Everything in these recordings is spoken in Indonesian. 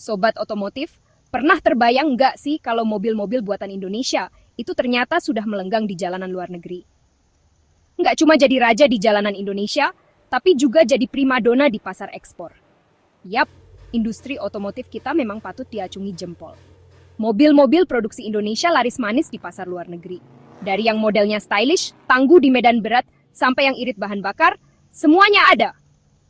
Sobat otomotif, pernah terbayang nggak sih kalau mobil-mobil buatan Indonesia itu ternyata sudah melenggang di jalanan luar negeri? Nggak cuma jadi raja di jalanan Indonesia, tapi juga jadi primadona di pasar ekspor. Yap, industri otomotif kita memang patut diacungi jempol. Mobil-mobil produksi Indonesia laris manis di pasar luar negeri. Dari yang modelnya stylish, tangguh di medan berat, sampai yang irit bahan bakar, semuanya ada.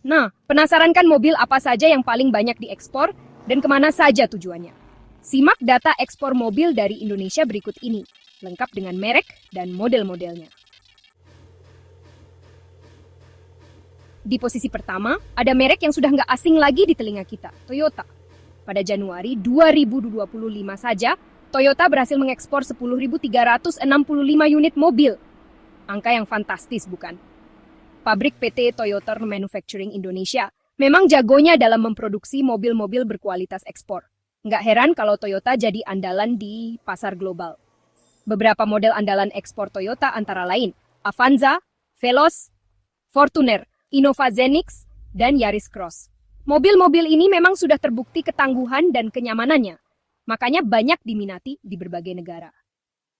Nah, penasaran kan mobil apa saja yang paling banyak diekspor dan kemana saja tujuannya? Simak data ekspor mobil dari Indonesia berikut ini, lengkap dengan merek dan model-modelnya. Di posisi pertama, ada merek yang sudah nggak asing lagi di telinga kita, Toyota. Pada Januari 2025 saja, Toyota berhasil mengekspor 10.365 unit mobil. Angka yang fantastis, bukan? Pabrik PT Toyota Manufacturing Indonesia memang jagonya dalam memproduksi mobil-mobil berkualitas ekspor. Nggak heran kalau Toyota jadi andalan di pasar global. Beberapa model andalan ekspor Toyota antara lain Avanza, Veloz, Fortuner, Innova Zenix, dan Yaris Cross. Mobil-mobil ini memang sudah terbukti ketangguhan dan kenyamanannya, makanya banyak diminati di berbagai negara.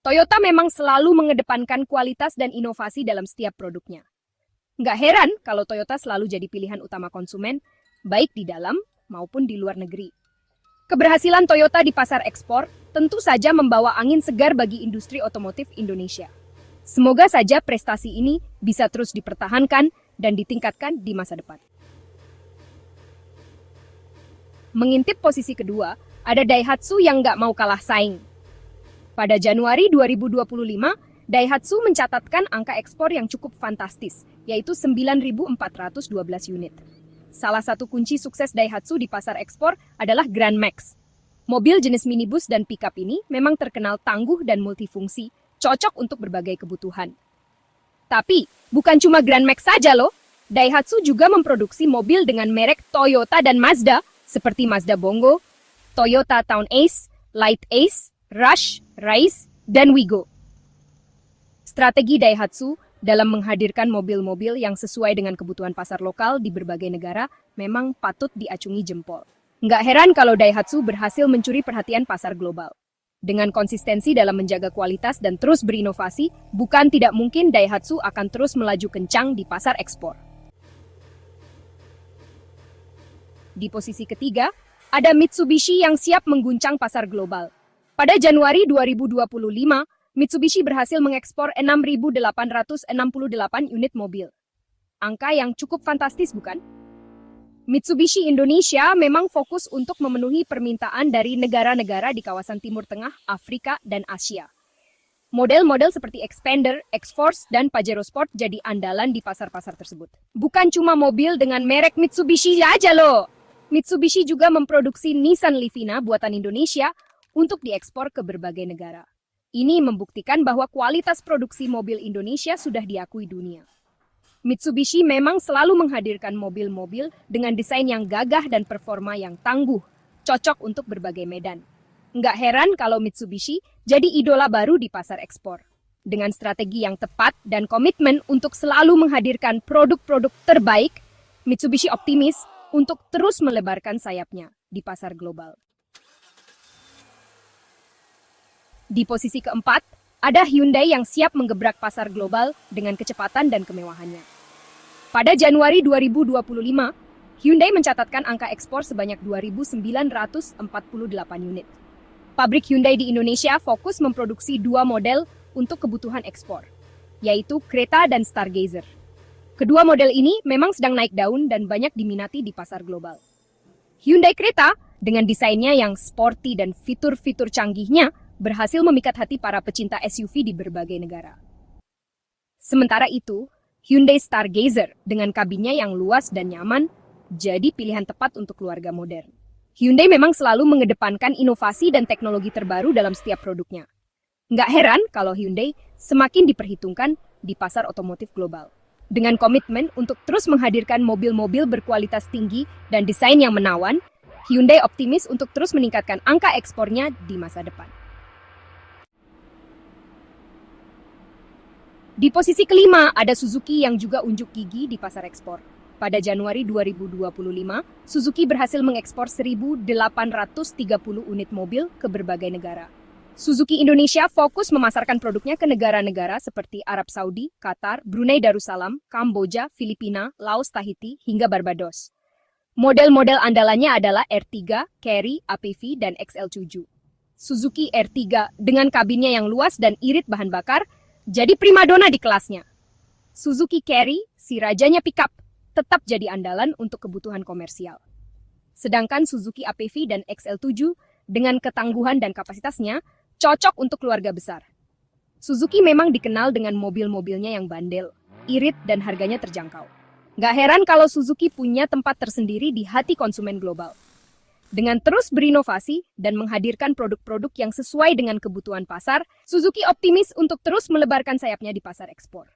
Toyota memang selalu mengedepankan kualitas dan inovasi dalam setiap produknya. Nggak heran kalau Toyota selalu jadi pilihan utama konsumen, baik di dalam maupun di luar negeri. Keberhasilan Toyota di pasar ekspor tentu saja membawa angin segar bagi industri otomotif Indonesia. Semoga saja prestasi ini bisa terus dipertahankan dan ditingkatkan di masa depan. Mengintip posisi kedua, ada Daihatsu yang nggak mau kalah saing. Pada Januari 2025, Daihatsu mencatatkan angka ekspor yang cukup fantastis, yaitu 9.412 unit. Salah satu kunci sukses Daihatsu di pasar ekspor adalah Grand Max. Mobil jenis minibus dan pickup ini memang terkenal tangguh dan multifungsi, cocok untuk berbagai kebutuhan. Tapi, bukan cuma Grand Max saja loh. Daihatsu juga memproduksi mobil dengan merek Toyota dan Mazda, seperti Mazda Bongo, Toyota Town Ace, Light Ace, Rush, Rise, dan Wigo. Strategi Daihatsu dalam menghadirkan mobil-mobil yang sesuai dengan kebutuhan pasar lokal di berbagai negara memang patut diacungi jempol. Nggak heran kalau Daihatsu berhasil mencuri perhatian pasar global. Dengan konsistensi dalam menjaga kualitas dan terus berinovasi, bukan tidak mungkin Daihatsu akan terus melaju kencang di pasar ekspor. Di posisi ketiga, ada Mitsubishi yang siap mengguncang pasar global. Pada Januari 2025, Mitsubishi berhasil mengekspor 6.868 unit mobil. Angka yang cukup fantastis, bukan? Mitsubishi Indonesia memang fokus untuk memenuhi permintaan dari negara-negara di kawasan Timur Tengah, Afrika, dan Asia. Model-model seperti Xpander, X-Force, dan Pajero Sport jadi andalan di pasar-pasar tersebut. Bukan cuma mobil dengan merek Mitsubishi aja loh. Mitsubishi juga memproduksi Nissan Livina buatan Indonesia untuk diekspor ke berbagai negara. Ini membuktikan bahwa kualitas produksi mobil Indonesia sudah diakui dunia. Mitsubishi memang selalu menghadirkan mobil-mobil dengan desain yang gagah dan performa yang tangguh, cocok untuk berbagai medan. Nggak heran kalau Mitsubishi jadi idola baru di pasar ekspor. Dengan strategi yang tepat dan komitmen untuk selalu menghadirkan produk-produk terbaik, Mitsubishi optimis untuk terus melebarkan sayapnya di pasar global. Di posisi keempat, ada Hyundai yang siap menggebrak pasar global dengan kecepatan dan kemewahannya. Pada Januari 2025, Hyundai mencatatkan angka ekspor sebanyak 2.948 unit. Pabrik Hyundai di Indonesia fokus memproduksi dua model untuk kebutuhan ekspor, yaitu Creta dan Stargazer. Kedua model ini memang sedang naik daun dan banyak diminati di pasar global. Hyundai Creta dengan desainnya yang sporty dan fitur-fitur canggihnya berhasil memikat hati para pecinta SUV di berbagai negara. Sementara itu, Hyundai Stargazer dengan kabinnya yang luas dan nyaman jadi pilihan tepat untuk keluarga modern. Hyundai memang selalu mengedepankan inovasi dan teknologi terbaru dalam setiap produknya. Nggak heran kalau Hyundai semakin diperhitungkan di pasar otomotif global. Dengan komitmen untuk terus menghadirkan mobil-mobil berkualitas tinggi dan desain yang menawan, Hyundai optimis untuk terus meningkatkan angka ekspornya di masa depan. Di posisi kelima, ada Suzuki yang juga unjuk gigi di pasar ekspor. Pada Januari 2025, Suzuki berhasil mengekspor 1.830 unit mobil ke berbagai negara. Suzuki Indonesia fokus memasarkan produknya ke negara-negara seperti Arab Saudi, Qatar, Brunei Darussalam, Kamboja, Filipina, Laos, Tahiti, hingga Barbados. Model-model andalannya adalah R3, Carry, APV, dan XL7. Suzuki R3 dengan kabinnya yang luas dan irit bahan bakar jadi primadona di kelasnya. Suzuki Carry, si rajanya pickup, tetap jadi andalan untuk kebutuhan komersial. Sedangkan Suzuki APV dan XL7 dengan ketangguhan dan kapasitasnya cocok untuk keluarga besar. Suzuki memang dikenal dengan mobil-mobilnya yang bandel, irit, dan harganya terjangkau. Gak heran kalau Suzuki punya tempat tersendiri di hati konsumen global. Dengan terus berinovasi dan menghadirkan produk-produk yang sesuai dengan kebutuhan pasar, Suzuki optimis untuk terus melebarkan sayapnya di pasar ekspor.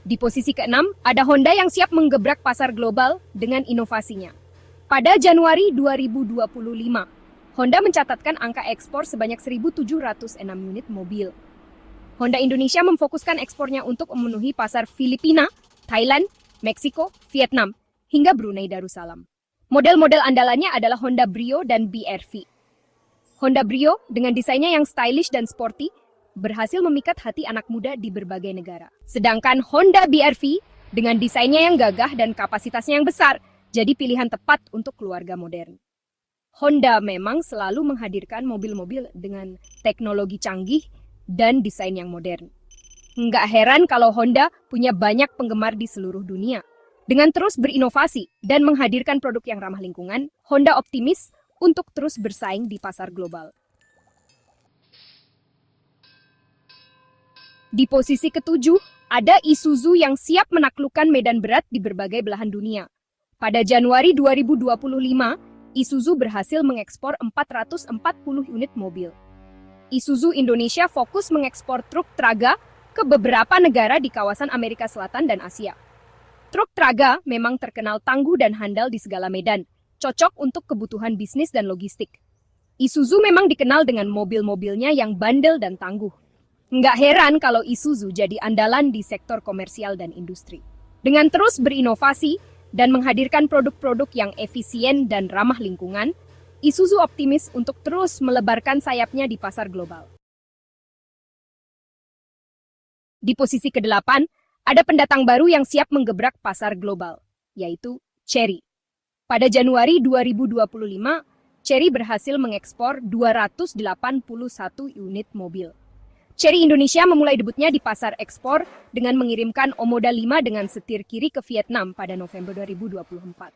Di posisi ke-6, ada Honda yang siap menggebrak pasar global dengan inovasinya. Pada Januari 2025, Honda mencatatkan angka ekspor sebanyak 1.706 unit mobil. Honda Indonesia memfokuskan ekspornya untuk memenuhi pasar Filipina, Thailand, Meksiko, Vietnam, hingga Brunei Darussalam. Model-model andalannya adalah Honda Brio dan BR-V. Honda Brio dengan desainnya yang stylish dan sporty berhasil memikat hati anak muda di berbagai negara. Sedangkan Honda BR-V dengan desainnya yang gagah dan kapasitasnya yang besar jadi pilihan tepat untuk keluarga modern. Honda memang selalu menghadirkan mobil-mobil dengan teknologi canggih dan desain yang modern. Nggak heran kalau Honda punya banyak penggemar di seluruh dunia. Dengan terus berinovasi dan menghadirkan produk yang ramah lingkungan, Honda optimis untuk terus bersaing di pasar global. Di posisi ke-7, ada Isuzu yang siap menaklukkan medan berat di berbagai belahan dunia. Pada Januari 2025, Isuzu berhasil mengekspor 440 unit mobil. Isuzu Indonesia fokus mengekspor truk Traga ke beberapa negara di kawasan Amerika Selatan dan Asia. Truk Traga memang terkenal tangguh dan handal di segala medan, cocok untuk kebutuhan bisnis dan logistik. Isuzu memang dikenal dengan mobil-mobilnya yang bandel dan tangguh. Nggak heran kalau Isuzu jadi andalan di sektor komersial dan industri. Dengan terus berinovasi dan menghadirkan produk-produk yang efisien dan ramah lingkungan, Isuzu optimis untuk terus melebarkan sayapnya di pasar global. Di posisi ke-8, ada pendatang baru yang siap menggebrak pasar global, yaitu Chery. Pada Januari 2025, Chery berhasil mengekspor 281 unit mobil. Chery Indonesia memulai debutnya di pasar ekspor dengan mengirimkan Omoda 5 dengan setir kiri ke Vietnam pada November 2024.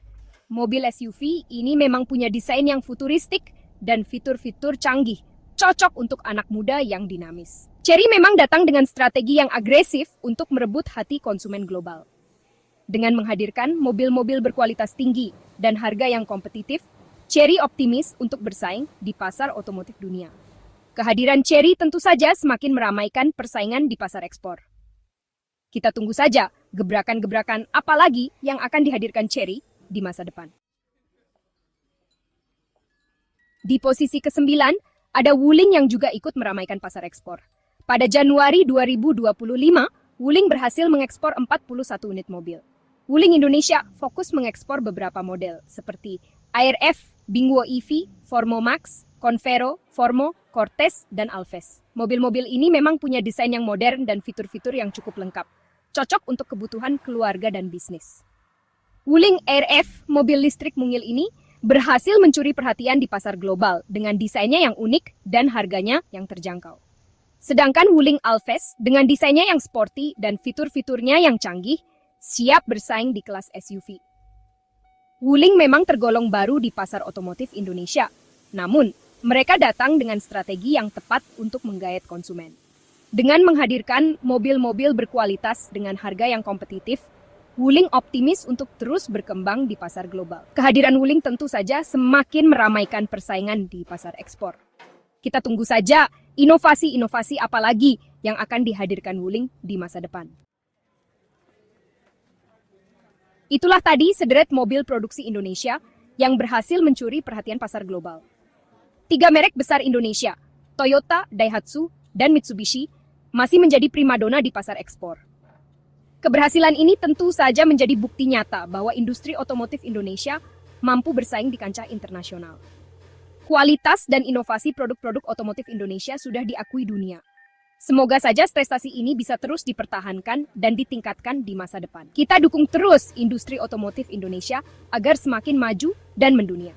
Mobil SUV ini memang punya desain yang futuristik dan fitur-fitur canggih, cocok untuk anak muda yang dinamis. Chery memang datang dengan strategi yang agresif untuk merebut hati konsumen global. Dengan menghadirkan mobil-mobil berkualitas tinggi dan harga yang kompetitif, Chery optimis untuk bersaing di pasar otomotif dunia. Kehadiran Chery tentu saja semakin meramaikan persaingan di pasar ekspor. Kita tunggu saja gebrakan-gebrakan apa lagi yang akan dihadirkan Chery di masa depan. Di posisi ke-9, ada Wuling yang juga ikut meramaikan pasar ekspor. Pada Januari 2025, Wuling berhasil mengekspor 41 unit mobil. Wuling Indonesia fokus mengekspor beberapa model seperti ARF, Bingwo EV, Formo Max, Convero, Formo, Cortez, dan Alves. Mobil-mobil ini memang punya desain yang modern dan fitur-fitur yang cukup lengkap, cocok untuk kebutuhan keluarga dan bisnis. Wuling ARF, mobil listrik mungil ini, berhasil mencuri perhatian di pasar global dengan desainnya yang unik dan harganya yang terjangkau. Sedangkan Wuling Alves, dengan desainnya yang sporty dan fitur-fiturnya yang canggih, siap bersaing di kelas SUV. Wuling memang tergolong baru di pasar otomotif Indonesia, namun mereka datang dengan strategi yang tepat untuk menggait konsumen. Dengan menghadirkan mobil-mobil berkualitas dengan harga yang kompetitif, Wuling optimis untuk terus berkembang di pasar global. Kehadiran Wuling tentu saja semakin meramaikan persaingan di pasar ekspor. Kita tunggu saja inovasi-inovasi apa lagi yang akan dihadirkan Wuling di masa depan. Itulah tadi sederet mobil produksi Indonesia yang berhasil mencuri perhatian pasar global. 3 merek besar Indonesia, Toyota, Daihatsu, dan Mitsubishi, masih menjadi primadona di pasar ekspor. Keberhasilan ini tentu saja menjadi bukti nyata bahwa industri otomotif Indonesia mampu bersaing di kancah internasional. Kualitas dan inovasi produk-produk otomotif Indonesia sudah diakui dunia. Semoga saja prestasi ini bisa terus dipertahankan dan ditingkatkan di masa depan. Kita dukung terus industri otomotif Indonesia agar semakin maju dan mendunia.